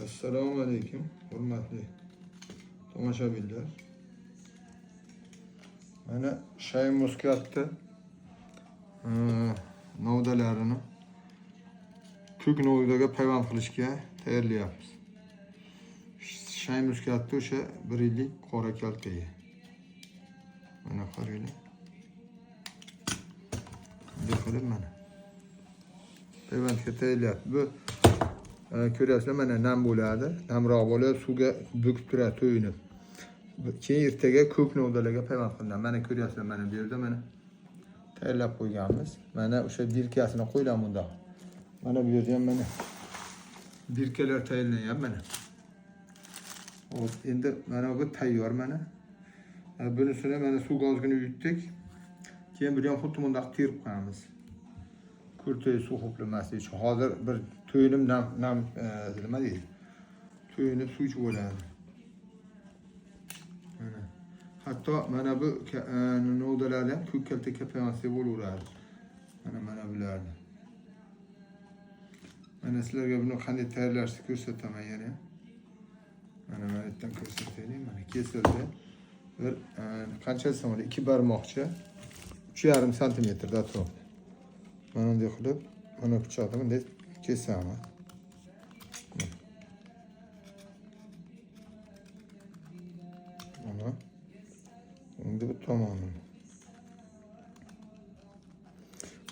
Assalomu alaykum, hurmatli tomoshabinlar. Mana shay muskatni novdalarini ko'k novdaga payvand qilishga tayyorlayapmiz. Shay muskatni o'sha 1 yillik qora kaltaga. Mana qaranglar. Bunday qilib mana payvandga tayyorlayapmiz. Bu ko'ryapsizlar, mana nam bo'ladi, namroq bo'ladi, suvga bo'kib turadi to'yinib. Keyin ertaga ko'k novdalarga payvand qilinadi. Mana ko'ryapsizlar, mana bu yerda mana tayyorlab qo'yganmiz. Mana o'sha birkasini qo'yiladi bunda. Mana bu yerda ham mana birkalar tayyorlanyapti mana. Hop, endi mana bu tayyor mana. Bunisini mana suvga ozgina yutdik. Keyin buni ham xuddi bundaq terib qo'yamiz. Kurtoy suv ho'plamaslik uchun. Hozir bir to'yinib nam nima deydi? To'yinib suv ichib bo'ladi. Mana. Hatto mana bu novdalarni ham ko'k kaltakka payvandga bo'laveradi. Mana bularni. Mana sizlarga buni qanday tayyorlashni ko'rsataman yana. Mana yerdan ko'rsataylik. Mana kesildi. Bir qanchasi mana 2 barmoqcha 3,5 santimetrda atrofida. Mana bunday qilib, mana pichoqni bunday kesaman. Mana. Endi bu tomonini.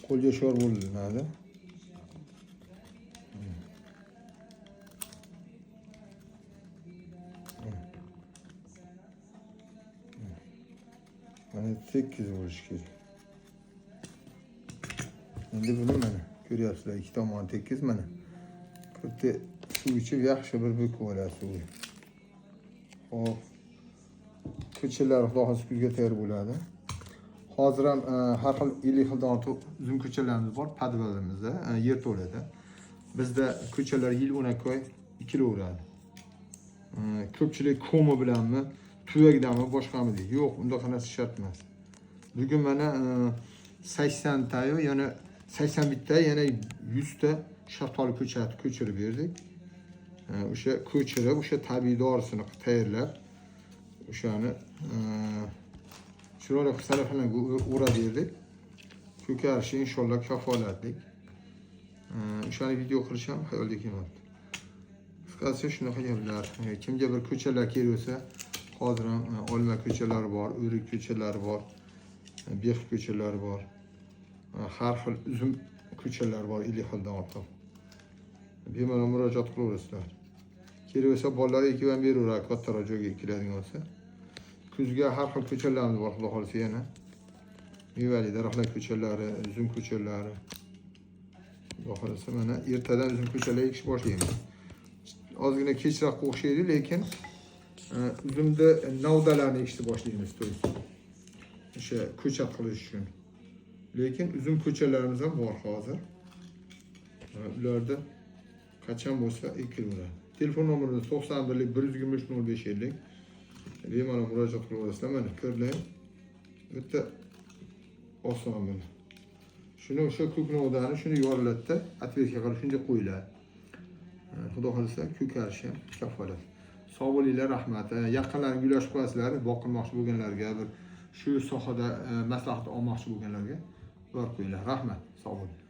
Qo'lga shor bo'linadi. Mana 8 bo'lishi kerak. Endi buni mana ko'ryapsizlar, ikki tomoni tekis mana. Kurta suv ichib yaxshi bir bo'kib oladi suv. Xo'p. Ko'chalar xudo xohlasa kuzga tayyor bo'ladi. Hozir ham har xil 50 xildan ortiq uzum ko'chalarimiz bor podvalimizda, yer to'lada. Bizda ko'chalar yil 12 oy ekilaveradi. Ko'pchilik ko'mi bilanmi, tuvakdanmi, boshqami deydi. Yo'q, unday narsa shart emas. Bugun mana 80 tayo, yana 81 ta, yana 100 ta shaftoli ko'chatni ko'chirib berdik. O'sha ko'chirib, o'sha tabiiy dorisini tayyorlab, o'shani chiroyli sarflarga o'rab berdik. Ko'karishi inshaalloh kafolatlik. O'shani video qilish ham xayolga kelmabdi. Qisqasi shunaqa gaplar. Kimga bir ko'chalar kelsa, hozir ham olma ko'chalari bor, o'rik ko'chalari bor, bex ko'chalari bor. Har xil uzum ko'chalari bor, 50 xildan ortiq. Bemalol murojaat qilaverasizlar. Kelsa bolalar ekib ham beraveradi, kattaroq joyga ekiladigan bo'lsa. Kuzga har xil ko'chalarimiz bor, xudo xolsa yana. Mevali daraxtlar ko'chalari, uzum ko'chalari. Xudo xolsa mana ertadan uzum ko'chalari ekish boshlaymiz. Ozgina kechroq o'xshaydi, lekin uzumda novdalarni ekishni boshlaymiz to'y. O'sha ko'chat qilish uchun. Lekin uzum ko'chalarimiz ham bor hozir. Ularda qachon bo'lsa ekilaveradi. Telefon nomerimiz 91 123 0550. Bemalol murojaat qilaverasizlar. Mana ko'rlang. Bitta oson mana. Shuni o'sha ko'k novdani shuni yoriladida, atvetka qilib shunday qo'yiladi. Xudo xolsa ko'karishi ham kafolat. Sog' bo'linglar, rahmat. Yaqinlarga ulashib qo'yasizlar, boqilmoqchi bo'lganlarga, bir shu sohada maslahat olmoqchi bo'lganlarga bor qo'yinglar. Rahmat, sog' bo'ling.